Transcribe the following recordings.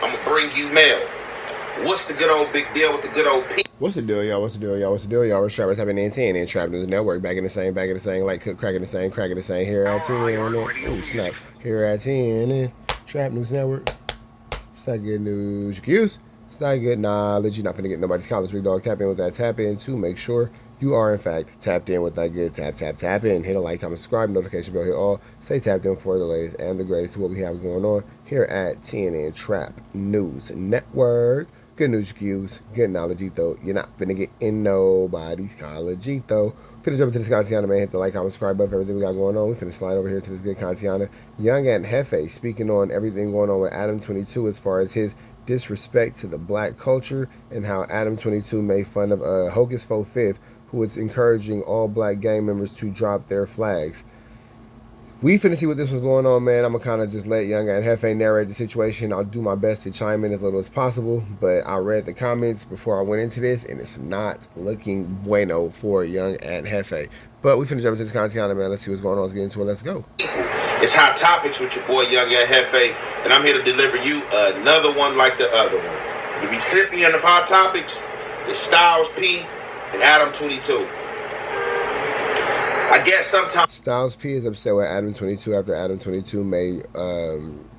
I'm gonna bring you mail. What's the good old big deal with the good old P? What's the deal, y'all? What's the deal, y'all? What's the deal, y'all? We're Trap and Trap News Network. Back in the same, like cook, cracking the same, here at 10. Oh, snap. Here at 10. Trap News Network. It's not good news. Excuse. It's not good knowledge. You're not going to get nobody's college, big dog. Tap in with that tap in to make sure you are, in fact, tapped in with that good tap in. Hit a like, comment, subscribe, notification bell, hit all. Stay tapped in for the latest and the greatest of what we have going on here at TNN Trap News Network. Good news, cues. Good knowledge, though. You're not finna get in nobody's college, though. Finna jump into this content, man. Hit the like, comment, subscribe button for everything we got going on. We finna slide over here to this good content. Young Ant Jefe speaking on everything going on with Adam 22 as far as his disrespect to the black culture and how Adam 22 made fun of Hocus Fifth, who is encouraging all black gang members to drop their flags. We finna see what this was going on, man. I'm gonna kind of just let Young Ant Jefe narrate the situation. I'll do my best to chime in as little as possible, but I read the comments before I went into this, and it's not looking bueno for Young Ant Jefe. But we finna jump into this content, man. Let's see what's going on. Let's get into it. Let's go. It's Hot Topics with your boy Young Ant Jefe, and I'm here to deliver you another one like the other one. The recipient of Hot Topics is Styles P and Adam 22. I guess sometimes Styles P is upset with Adam 22 after Adam 22 made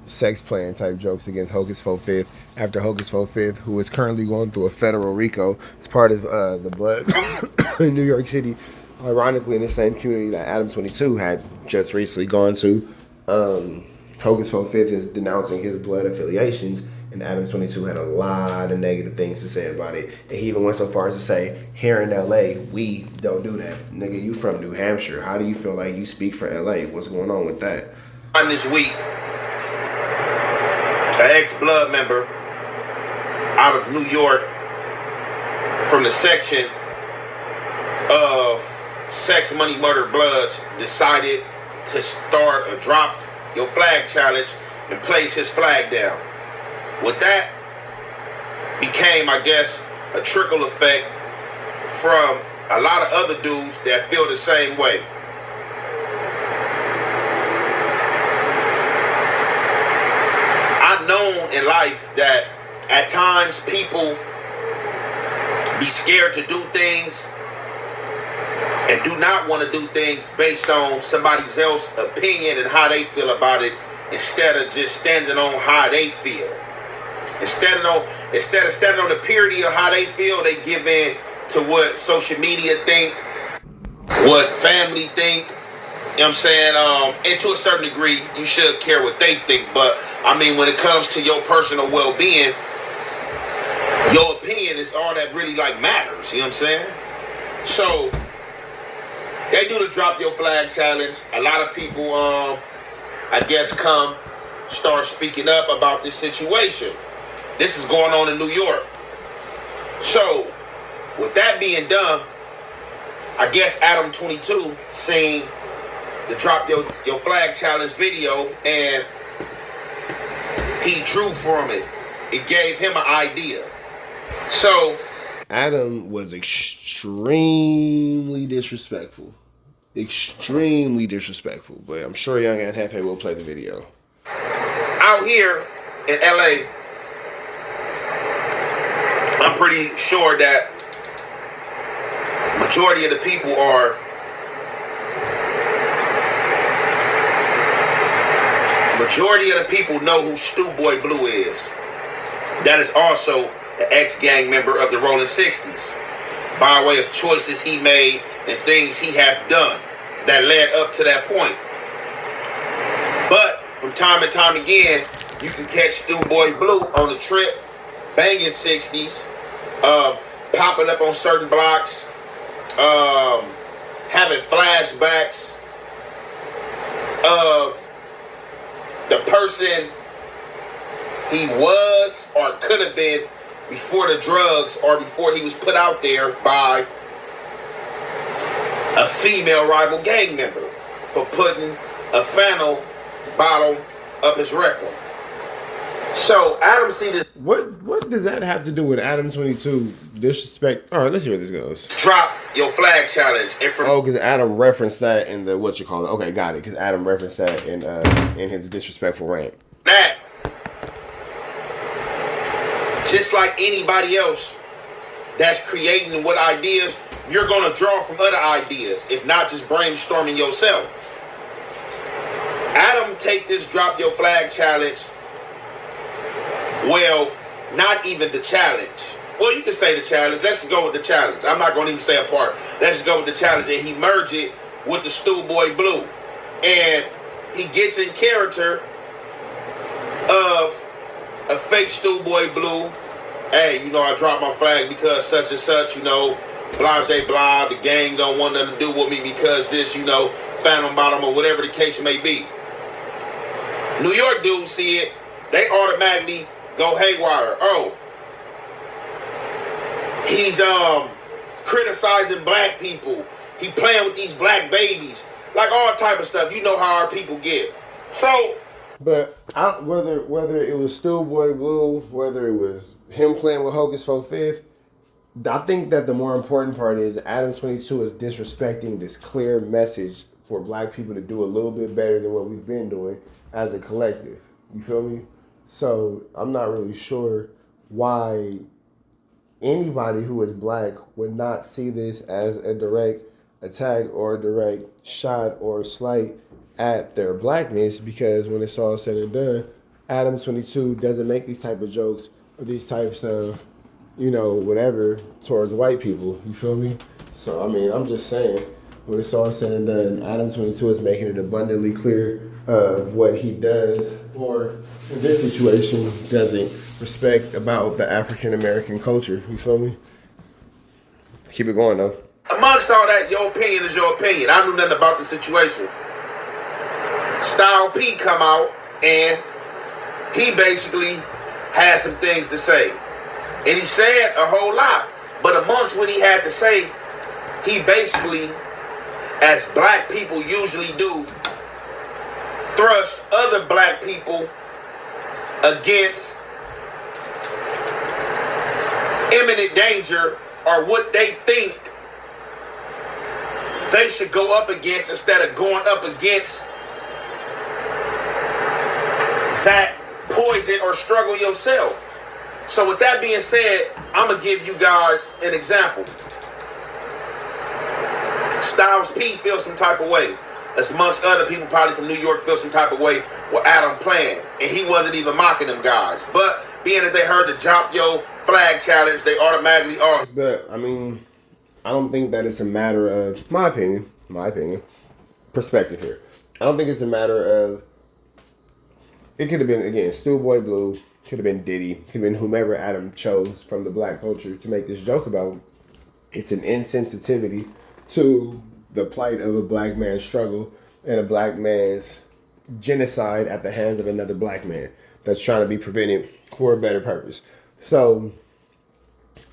sex playing type jokes against Hocus Fifth after Hocus Fifth, who is currently going through a federal RICO. It's part of the blood in New York City. Ironically, in the same community that Adam 22 had just recently gone to. Hocus Fifth is denouncing his blood affiliations, and Adam 22 had a lot of negative things to say about it. And he even went so far as to say, here in LA, we don't do that. Nigga, you from New Hampshire. How do you feel like you speak for LA? What's going on with that? On this week, an ex-blood member out of New York from the section of Sex, Money, Murder, Bloods decided to start a drop your flag challenge and place his flag down. With that became, I guess, a trickle effect from a lot of other dudes that feel the same way. I've known in life that at times people be scared to do things and do not want to do things based on somebody else's opinion and how they feel about it, instead of just standing on how they feel. Instead of standing on the purity of how they feel, they give in to what social media think, what family think. You know what I'm saying? And to a certain degree, you should care what they think. But, I mean, when it comes to your personal well-being, your opinion is all that really, matters. You know what I'm saying? So, they do the Drop Your Flag Challenge. A lot of people, I guess, start speaking up about this situation. This is going on in New York. So, with that being done, I guess Adam 22 seen the Drop Your Flag Challenge video, and he drew from it. It gave him an idea. So, Adam was extremely disrespectful. Extremely disrespectful. But I'm sure Young Ant Jefe will play the video. Out here in LA, I'm pretty sure that majority of the people know who Stu Boy Blue is. That is also an ex-gang member of the Rolling 60s, by way of choices he made and things he have done that led up to that point. But from time and time again, you can catch Stu Boy Blue on the trip, banging 60s, popping up on certain blocks, having flashbacks of the person he was or could have been before the drugs, or before he was put out there by a female rival gang member for putting a fennel bottle up his rectum. So Adam see this. What does that have to do with Adam 22 disrespect? All right, let's see where this goes. Drop Your Flag Challenge. Because Adam referenced that in the Okay, got it. Because Adam referenced that in his disrespectful rant. That Just like anybody else that's creating with ideas, you're going to draw from other ideas, if not just brainstorming yourself. Adam take this drop your flag challenge. Well, not even the challenge. Well, you can say the challenge. Let's go with the challenge. I'm not going to even say a part. Let's just go with the challenge. And he merged it with the Schoolboy Blue. And he gets in character of a fake Schoolboy Blue. Hey, you know, I dropped my flag because such and such, you know, blah, blah, blah. The gang don't want nothing to do with me because this, you know, phantom bottom or whatever the case may be. New York dudes see it. They automatically go haywire. Oh, he's criticizing black people. He playing with these black babies. Like all type of stuff. You know how our people get. So, but whether it was Schoolboy Blue, whether it was him playing with Hocus Fifth, I think that the more important part is Adam 22 is disrespecting this clear message for black people to do a little bit better than what we've been doing as a collective. You feel me? So I'm not really sure why anybody who is black would not see this as a direct attack or a direct shot or slight at their blackness, because when it's all said and done, Adam 22 doesn't make these type of jokes or these types of, you know, whatever towards white people. You feel me? So, I mean, I'm just saying, when it's all said and done, Adam 22 is making it abundantly clear of what he does, or in this situation, doesn't respect about the African American culture. You feel me? Keep it going, though. Amongst all that, your opinion is your opinion. I knew nothing about the situation. Style P come out and he basically had some things to say. And he said a whole lot. But amongst what he had to say, he basically, as black people usually do, thrust other black people against imminent danger or what they think they should go up against instead of going up against that poison or struggle yourself. So with that being said, I'm going to give you guys an example. Styles P feels some type of way. As amongst other people probably from New York feel some type of way with Adam playing. And he wasn't even mocking them guys. But being that they heard the Drop Yo Flag Challenge, they automatically are. But, I mean, I don't think that it's a matter of, my opinion, perspective here. I don't think it's a matter of, it could have been, again, Schoolboy Blue, could have been Diddy, could have been whomever Adam chose from the black culture to make this joke about. It's an insensitivity to the plight of a black man's struggle and a black man's genocide at the hands of another black man that's trying to be prevented for a better purpose. So,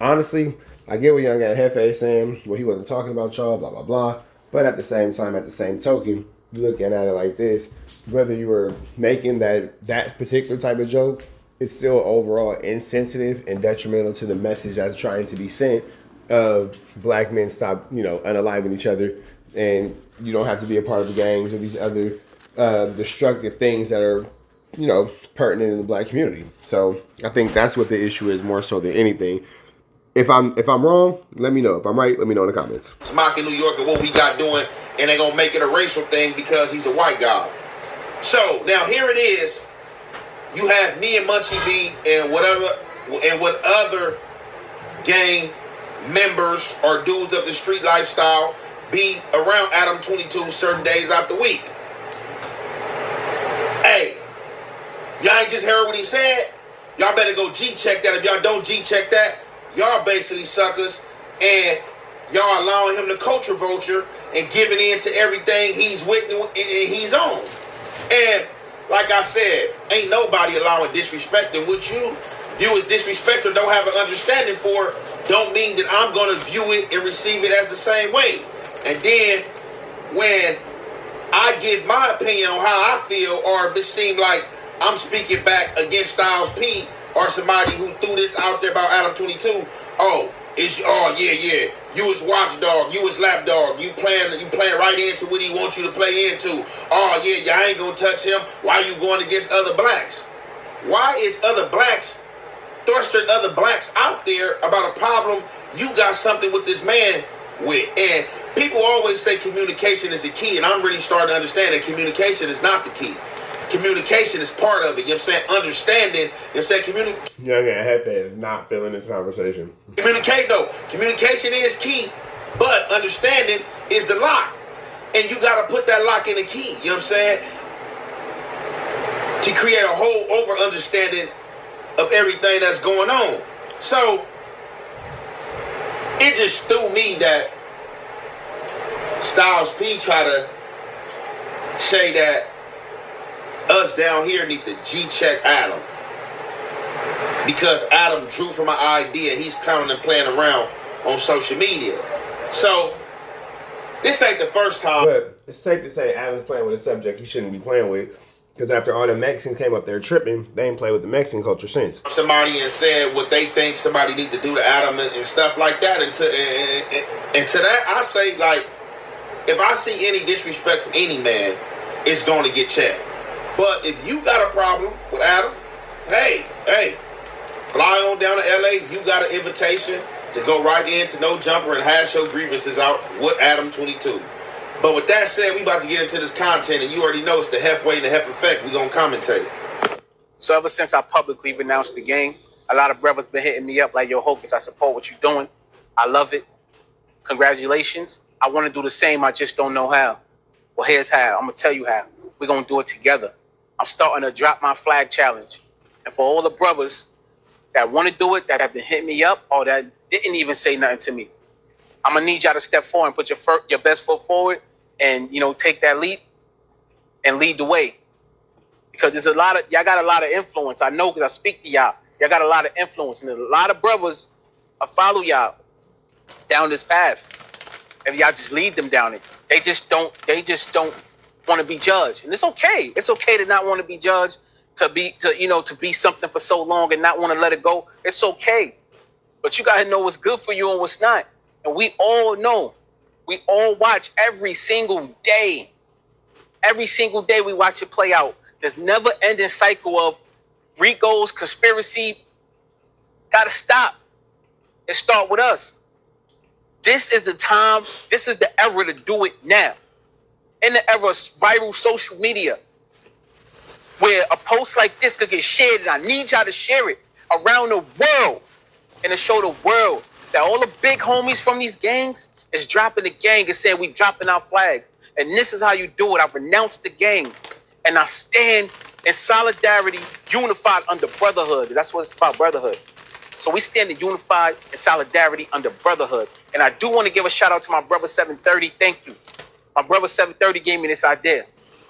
honestly, I get what Young Ant Jefe is saying, well, he wasn't talking about y'all, blah, blah, blah. But at the same time, at the same token, you're looking at it like this, whether you were making that particular type of joke, it's still overall insensitive and detrimental to the message that's trying to be sent of black men stop, unaliving each other, and you don't have to be a part of the gangs or these other destructive things that are, pertinent in the black community. So I think that's what the issue is more so than anything. If I'm wrong, let me know. If I'm right, let me know in the comments. It's mocking New York and what we got doing, and they're gonna make it a racial thing because he's a white guy. So now here it is. You have me and Munchie B and what other gang members or dudes of the street lifestyle be around Adam 22 certain days out the week. Hey, y'all ain't just heard what he said? Y'all better go G-check that. If y'all don't G-check that, y'all basically suckers, and y'all allowing him to culture vulture and giving in to everything he's witnessing and he's on. And like I said, ain't nobody allowing disrespect, and what you view as disrespect or don't have an understanding for don't mean that I'm going to view it and receive it as the same way. And then when I give my opinion on how I feel, or if it seems like I'm speaking back against Styles P or somebody who threw this out there about Adam 22, yeah, you was watchdog, you was lapdog, you playing right into what he wants you to play into. Oh yeah, y'all ain't gonna touch him. Why you going against other blacks? Why is other blacks thrusting other blacks out there about a problem you got something with this man with. And people always say communication is the key, and I'm really starting to understand that communication is not the key. Communication is part of it. You know what I'm saying? Understanding. You know what I'm saying? Young Ant Jefe is not feeling this conversation. Communicate though. Communication is key, but understanding is the lock. And you gotta put that lock in the key. You know what I'm saying? To create a whole over understanding of everything that's going on. So it just threw me that Styles P try to say that us down here need to G-check Adam. Because Adam drew from an idea. He's counting and playing around on social media. So this ain't the first time. But it's safe to say Adam's playing with a subject he shouldn't be playing with. Because after all the Mexicans came up there tripping, they ain't played with the Mexican culture since. Somebody and said what they think somebody need to do to Adam and stuff like that. And to that, I say, like, if I see any disrespect from any man, it's going to get checked. But if you got a problem with Adam, hey, fly on down to LA. You got an invitation to go right into No Jumper and hash your grievances out with Adam 22. But with that said, we about to get into this content, and you already know it's the Hefe way and the Hefe effect. We gonna commentate. So ever since I publicly renounced the game, a lot of brothers been hitting me up like, yo, Hocus, I support what you're doing. I love it. Congratulations. I want to do the same. I just don't know how. Well, here's how. I'm going to tell you how. We're going to do it together. I'm starting to drop my flag challenge. And for all the brothers that want to do it, that have been hitting me up, or that didn't even say nothing to me, I'm going to need y'all to step forward and put your best foot forward and, you know, take that leap and lead the way. Because there's y'all got a lot of influence. I know because I speak to y'all. Y'all got a lot of influence. And a lot of brothers follow y'all down this path. If y'all just lead them down it. They just don't want to be judged. And it's okay. It's okay to not want to be judged, to be something for so long and not want to let it go. It's okay. But you got to know what's good for you and what's not. And we all know. We all watch every single day. Every single day we watch it play out. There's never ending cycle of Rico's conspiracy. Gotta stop and start with us. This is the time. This is the era to do it now. In the era of viral social media, where a post like this could get shared, and I need y'all to share it around the world and to show the world that all the big homies from these gangs is dropping the gang and saying we dropping our flags. And this is how you do it. I renounce the gang. And I stand in solidarity, unified under brotherhood. That's what it's about, brotherhood. So we stand unified in solidarity under brotherhood. And I do want to give a shout out to my brother 730. Thank you. My brother 730 gave me this idea.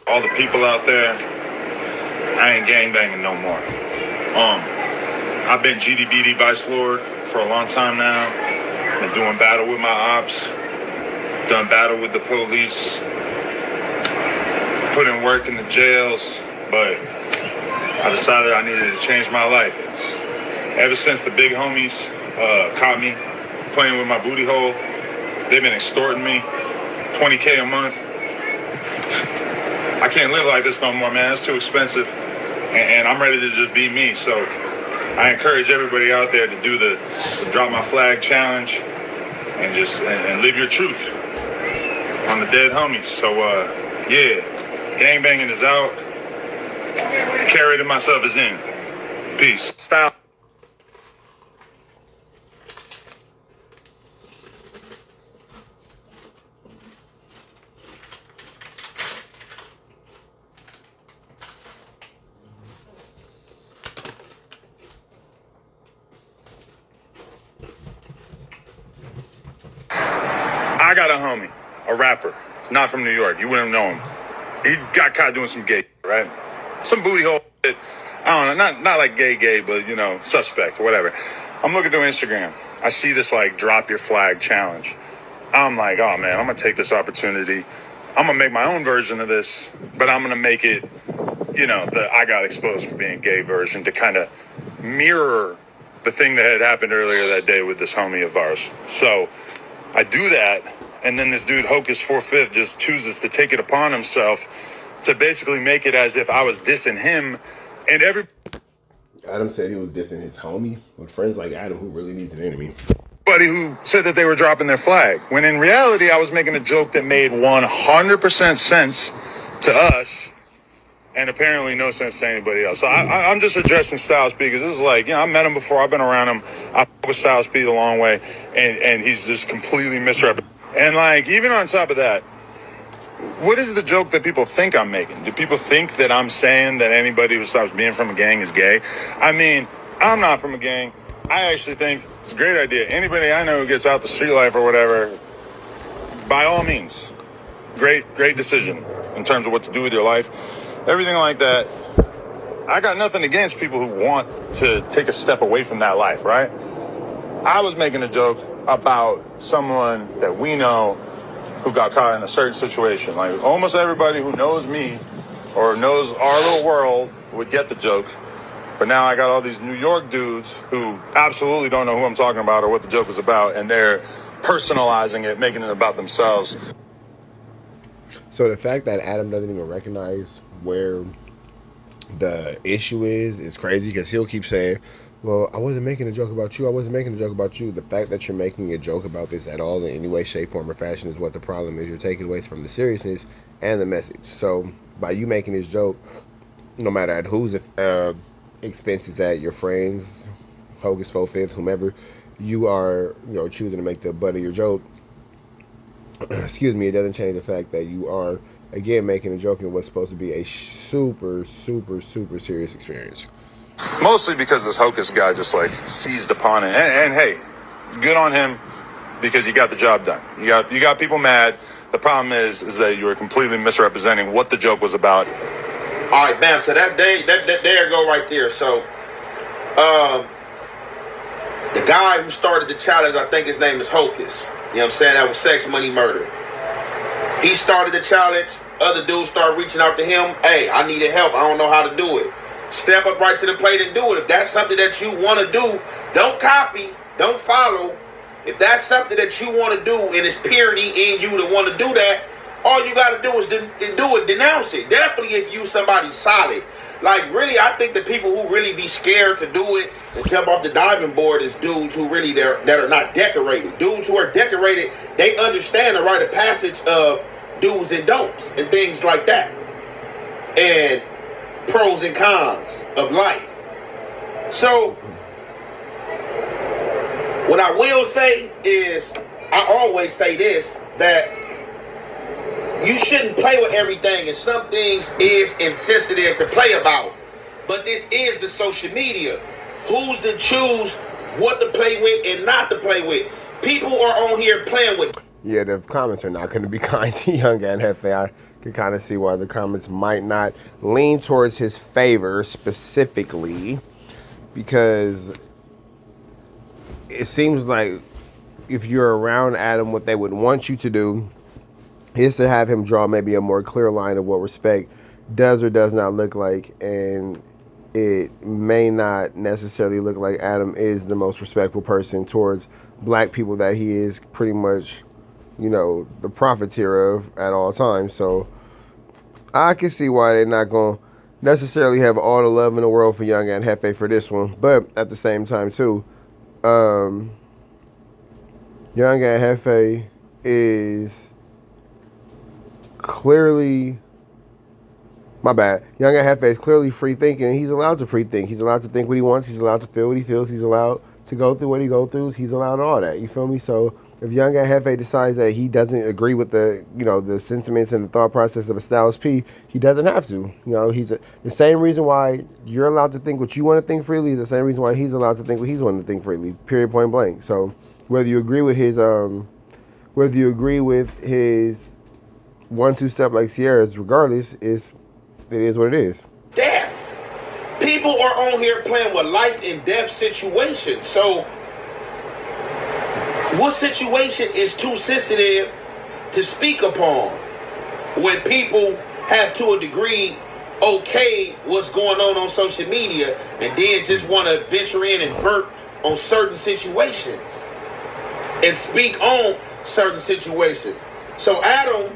All the people out there, I ain't gangbanging no more. I've been GDBD Vice Lord for a long time now. Been doing battle with my ops. Done battle with the police. Put in work in the jails, but I decided I needed to change my life. Ever since the big homies caught me playing with my booty hole, they've been extorting me, $20K a month. I can't live like this no more, man. It's too expensive, and I'm ready to just be me. So I encourage everybody out there to do the Drop My Flag challenge and just and live your truth on the dead homies. So yeah. Gangbanging is out. Carry to myself is in. Peace. Style. I got a homie, a rapper, not from New York. You wouldn't know him. He got caught doing some gay, right? Some booty hole shit. I don't know, not like gay, but, you know, suspect or whatever. I'm looking through Instagram. I see this, like, drop your flag challenge. I'm like, oh, man, I'm going to take this opportunity. I'm going to make my own version of this, but I'm going to make it, you know, the I got exposed for being gay version to kind of mirror the thing that had happened earlier that day with this homie of ours. So I do that. And then this dude, Hocus Fifth, just chooses to take it upon himself to basically make it as if I was dissing him and every... Adam said he was dissing his homie. With friends like Adam, who really needs an enemy? Buddy who said that they were dropping their flag, when in reality I was making a joke that made 100% sense to us and apparently no sense to anybody else. So I'm just addressing Styles P because this is like, I met him before, I've been around him, I fuck with Styles P the long way, and he's just completely misrepresented. And like, even on top of that, what is the joke that people think I'm making? Do people think that I'm saying that anybody who stops being from a gang is gay? I mean, I'm not from a gang. I actually think it's a great idea. Anybody I know who gets out the street life or whatever, by all means, great decision in terms of what to do with your life. Everything like that. I got nothing against people who want to take a step away from that life, right? I was making a joke about someone that we know who got caught in a certain situation. Like, almost everybody who knows me or knows our little world would get the joke. But now I got all these New York dudes who absolutely don't know who I'm talking about or what the joke was about, and they're personalizing it, making it about themselves. So the fact that Adam doesn't even recognize where the issue is crazy, because he'll keep saying, well, I wasn't making a joke about you. I wasn't making a joke about you. The fact that you're making a joke about this at all in any way, shape, form, or fashion is what the problem is. You're taking away from the seriousness and the message. So by you making this joke, no matter at whose expense is at, your friends, Hocus Fifth, whomever, you are, choosing to make the butt of your joke. Excuse me, it doesn't change the fact that you are, again, making a joke in what's supposed to be a super, super, super serious experience. Mostly because this Hocus guy just like seized upon it. And hey, good on him because you got the job done. You got people mad. The problem is that you were completely misrepresenting what the joke was about. All right, bam. So that there go right there. So, the guy who started the challenge, I think his name is Hocus. You know what I'm saying? That was Sex, Money, Murder. He started the challenge. Other dudes started reaching out to him. Hey, I needed help. I don't know how to do it. Step up right to the plate and do it. If that's something that you want to do, don't copy, don't follow. If that's something that you want to do and it's purity in you to want to do that, all you got to do is do it, denounce it. Definitely if you somebody solid. Like, really, I think the people who really be scared to do it and jump off the diving board is dudes who really that are not decorated. Dudes who are decorated, they understand the rite of passage of do's and don'ts and things like that. And pros and cons of life. So, what I will say is, I always say this, that you shouldn't play with everything, and some things is insensitive to play about. But this is the social media. Who's to choose what to play with and not to play with? People are on here playing with. Yeah, the comments are not going to be kind to Young Ant Jefe. I can kind of see why the comments might not lean towards his favor specifically, because it seems like if you're around Adam, what they would want you to do is to have him draw maybe a more clear line of what respect does or does not look like, and it may not necessarily look like Adam is the most respectful person towards black people that he is pretty much, the profiteer of at all times. So I can see why they're not going to necessarily have all the love in the world for Young Ant Jefe for this one. But at the same time, too, Young Ant Jefe is clearly, Young Ant Jefe is clearly free thinking, and he's allowed to free think. He's allowed to think what he wants. He's allowed to feel what he feels. He's allowed to go through what he goes through. He's allowed all that. You feel me? So if Young Ant Jefe decides that he doesn't agree with the, the sentiments and the thought process of a Styles P, he doesn't have to. He's the same reason why you're allowed to think what you want to think freely is the same reason why he's allowed to think what he's wanting to think freely. Period. Point blank. So whether you agree with his 1-2 step like Sierra's, regardless, it is what it is. Death. People are on here playing with life and death situations. So, what situation is too sensitive to speak upon when people have, to a degree, okay what's going on social media and then just want to venture in and vert on certain situations and speak on certain situations? So Adam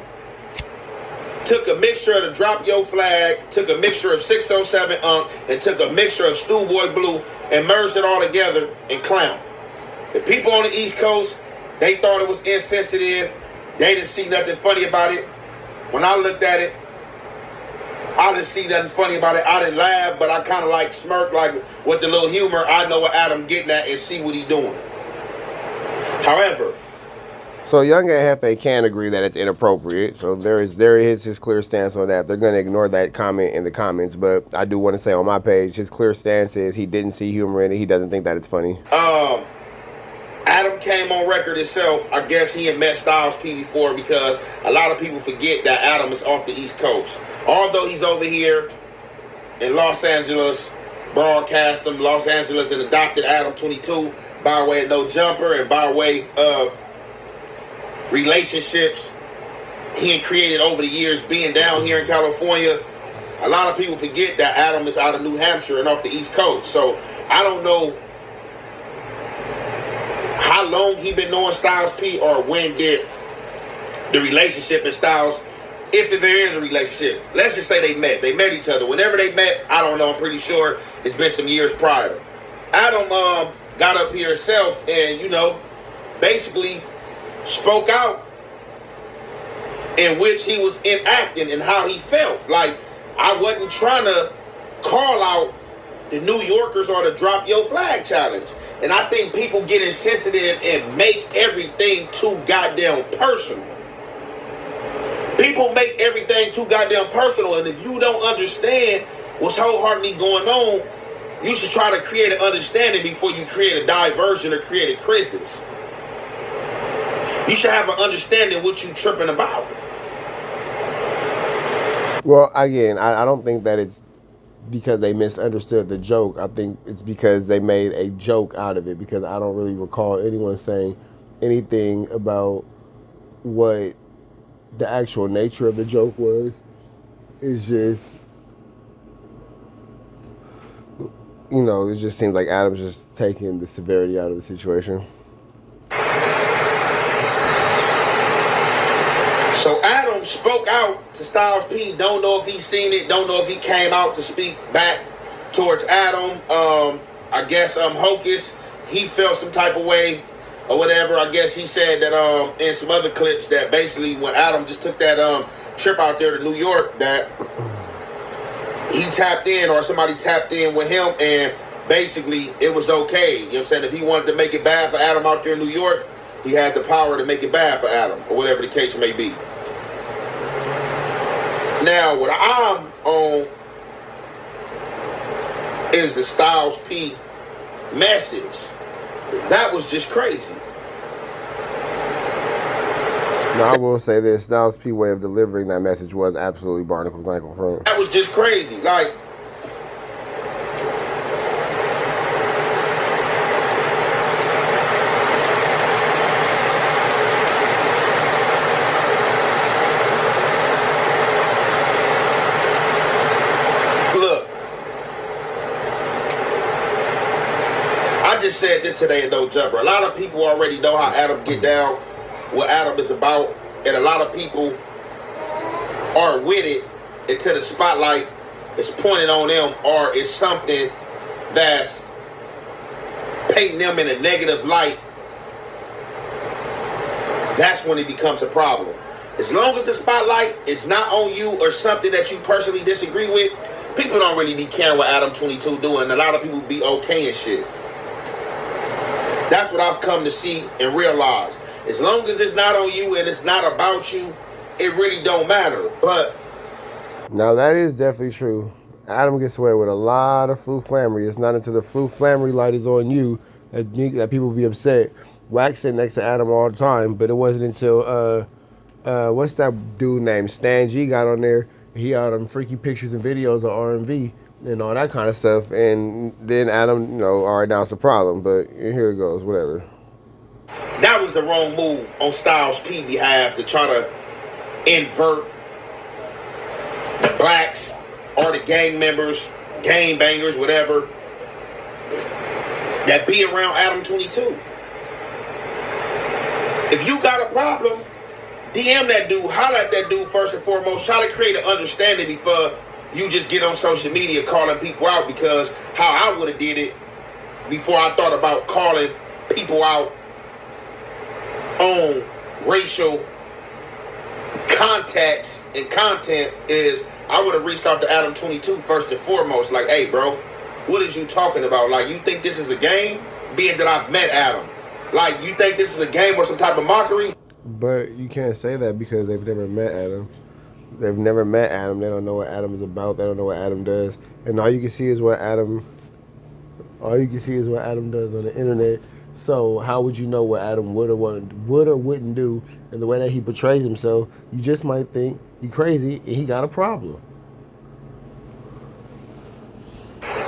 took a mixture of the Drop Yo Flag, took a mixture of 607 and took a mixture of Schoolboy Blue and merged it all together and clown. The people on the East Coast, they thought it was insensitive. They didn't see nothing funny about it. When I looked at it, I didn't see nothing funny about it. I didn't laugh, but I kind of like smirked, like with the little humor. I know what Adam getting at and see what he doing. However, so Young Ant Jefe can agree that it's inappropriate. So there is his clear stance on that. They're going to ignore that comment in the comments, but I do want to say on my page, his clear stance is he didn't see humor in it. He doesn't think that it's funny. Adam came on record himself. I guess he had met Styles P before, because a lot of people forget that Adam is off the East Coast. Although he's over here in Los Angeles, broadcasting Los Angeles, and adopted Adam 22 by way of No Jumper and by way of relationships he had created over the years being down here in California. A lot of people forget that Adam is out of New Hampshire and off the East Coast. So I don't know how long he been knowing Styles P, or when did the relationship in Styles, if there is a relationship. Let's just say they met. They met each other. Whenever they met, I don't know. I'm pretty sure it's been some years prior. Adam got up here himself and, you know, basically spoke out in which he was enacting and how he felt. Like, I wasn't trying to call out the New Yorkers or the Drop Yo Flag challenge. And I think people get insensitive and make everything too goddamn personal. People make everything too goddamn personal, and if you don't understand what's wholeheartedly going on, you should try to create an understanding before you create a diversion or create a crisis. You should have an understanding what you tripping about. Well, again, I don't think that it's because they misunderstood the joke. I think it's because they made a joke out of it, because I don't really recall anyone saying anything about what the actual nature of the joke was. It's just, you know, it just seems like Adam's just taking the severity out of the situation. So Adam spoke out to Styles P. Don't know if he's seen it. Don't know if he came out to speak back towards Adam. I guess Hocus, he felt some type of way or whatever. I guess he said that in some other clips that basically when Adam just took that trip out there to New York, that he tapped in, or somebody tapped in with him, and basically it was okay. You know what I'm saying? If he wanted to make it bad for Adam out there in New York, he had the power to make it bad for Adam, or whatever the case may be. Now, what I'm on is the Styles P message. That was just crazy. Now, I will say this, Styles P way of delivering that message was absolutely barnacles ankle front. That was just crazy. Like, I just said this today in No Jumper. A lot of people already know how Adam get down, what Adam is about, and a lot of people are with it until the spotlight is pointed on them, or it's something that's painting them in a negative light. That's when it becomes a problem. As long as the spotlight is not on you or something that you personally disagree with, people don't really be caring what Adam 22 doing. A lot of people be okay and shit. That's what I've come to see and realize. As long as it's not on you and it's not about you, it really don't matter. But now that is definitely true. Adam gets away with a lot of flu-flammery. It's not until the flu-flammery light is on you that people be upset. Wax sitting next to Adam all the time, but it wasn't until what's that dude named Stan G got on there. He had them freaky pictures and videos of R&V and all that kind of stuff, and then Adam, you know, all right, now it's a problem, but here it goes, whatever. that was the wrong move on Styles P behalf, to try to invert the blacks or the gang members, gang bangers, whatever, that be around Adam 22. If you got a problem, DM that dude, holler at that dude first and foremost. Try to create an understanding before you just get on social media calling people out, because how I would have did it before I thought about calling people out on racial contacts and content is I would have reached out to Adam 22 first and foremost. Like, hey, bro, what is you talking about? Like, you think this is a game? Being that I've met Adam. Like, you think this is a game or some type of mockery? But you can't say that because they've never met Adam. They've never met Adam. They don't know what Adam is about. They don't know what Adam does. And all you can see is what Adam does on the internet. So how would you know what Adam would or wouldn't do? And the way that he portrays himself, you just might think he crazy and he got a problem.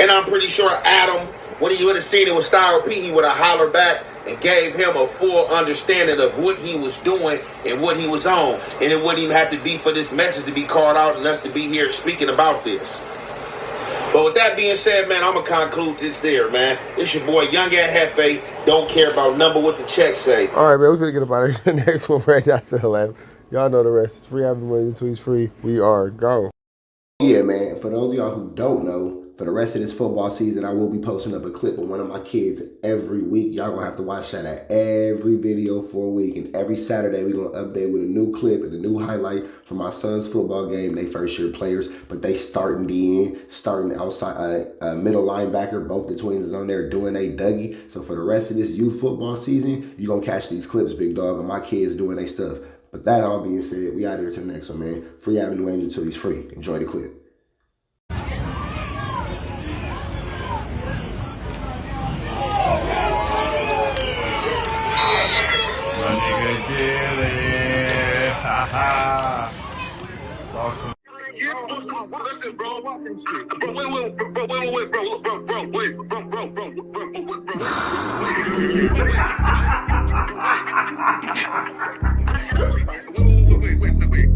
And I'm pretty sure Adam, when he would have seen it with Style P, he would have hollered back and gave him a full understanding of what he was doing and what he was on. And it wouldn't even have to be for this message to be called out and us to be here speaking about this. But with that being said, man, I'm going to conclude this there, man. It's your boy, Young Ant Jefe. Don't care about number what the check say. All right, man, we're going to get about it. The next one right after the left. Y'all know the rest. It's free having money until he's free. We are gone. Yeah, man, for those of y'all who don't know, for the rest of this football season, I will be posting up a clip of one of my kids every week. Y'all gonna have to watch that at every video for a week. And every Saturday, we're gonna update with a new clip and a new highlight from my son's football game. They first year players, but they starting DN, starting outside, middle linebacker. Both the twins is on there doing a Dougie. So for the rest of this youth football season, you're gonna catch these clips, big dog, of my kids doing their stuff. But that all being said, we out here to the next one, man. Free Avenue Angel till he's free. Enjoy the clip. Wait.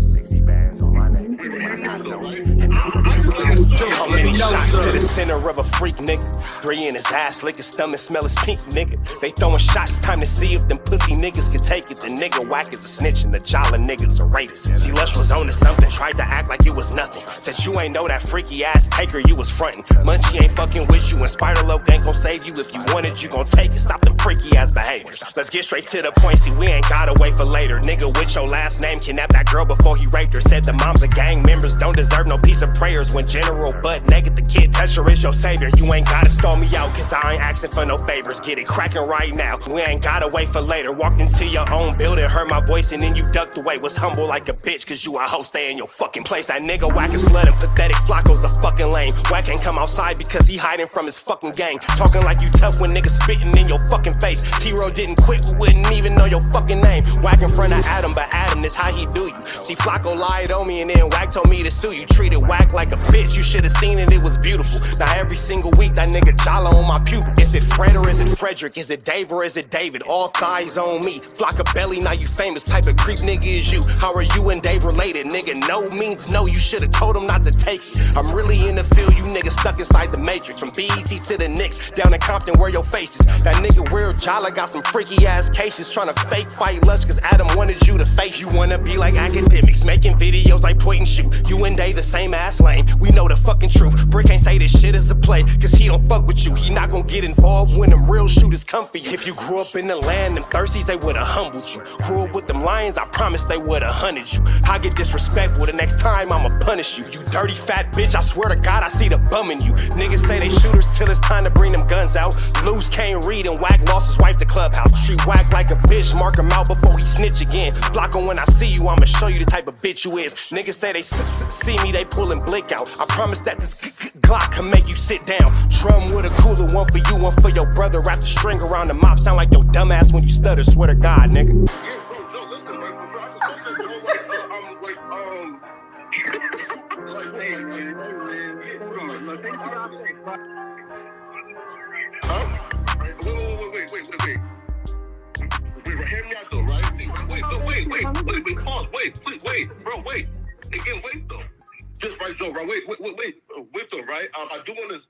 60 bands on my name. How many shots to the center of a freak, nigga? 3 in his ass, lick his stomach, smell his pink, nigga. They throwing shots, time to see if them pussy niggas can take it. The nigga whack is a snitch and the jolly niggas are raiders. See, Lush was on to something, tried to act like it was nothing. Said you ain't know that freaky ass taker you was frontin'. Munchie ain't fucking with you and Spider-Loc ain't gon' save you. If you want it, you gon' take it. Stop them freaky ass behaviors. Let's get straight to the point, see, we ain't gotta wait for later. Nigga with your last name kidnapped that girl before he raped her. Said the moms of gang members don't deserve no piece of prayers. When General butt naked, the kid Tesher is your savior. You ain't gotta stall me out, cause I ain't asking for no favors. Get it cracking right now, we ain't gotta wait for later. Walked into your own building, heard my voice, and then you ducked away. Was humble like a bitch, cause you a hoe, stay in your fucking place. That nigga whack and slut and pathetic Flacco's a fucking lame. Whack ain't come outside because he hiding from his fucking gang. Talking like you tough when niggas spitting in your fucking face. T-Row didn't quit, we wouldn't even know your fucking name. Whack in front of Adam, but Adam is how he do you. See, Flacco lied on me and then Whack told me to sue you. Treated Whack like a bitch, you should've seen it, it was beautiful. Now every single week that nigga jolly on my pupil. Is it Fred or is it Frederick? Is it Dave or is it David? All thighs on me. Flock a belly, now you famous. Type of creep nigga is you. How are you and Dave related? Nigga, no means no. You should've told him not to take it. I'm really in the field, you niggas stuck inside the matrix. From BET to the Knicks, down in Compton where your face is. That nigga real jolly got some freaky ass cases. Tryna fake fight Lush cause Adam wanted you to face. You wanna be like academics, making videos like point and shoot. You and Dave the same ass lane. We know the fucking truth. Brick ain't say this shit is a play, cause he don't fuck with you. He not gon' get involved when them real shooters come for you. If you grew up in the land, them thirsties, they would've humbled you. Grew up with them lions, I promise they would've hunted you. I get disrespectful, the next time I'ma punish you. You dirty fat bitch, I swear to God I see the bum in you. Niggas say they shooters till it's time to bring them guns out. Loose can't read and Whack lost his wife to Clubhouse. Treat Whack like a bitch, mark him out before he snitch again. Flacco, when I see you, I'ma show you the type of bitch you is. Niggas say they see me, they pullin' blick out. I promise that this Glock can make you sit down. Drum with a cooler, one for you, one for your brother. Wrap the string around the mop, sound like your dumbass when you stutter. Swear to God, nigga. Hear me out though, right? Wait, bro, wait. Again, wait though. Just right though, right? Wait though, right? I do want to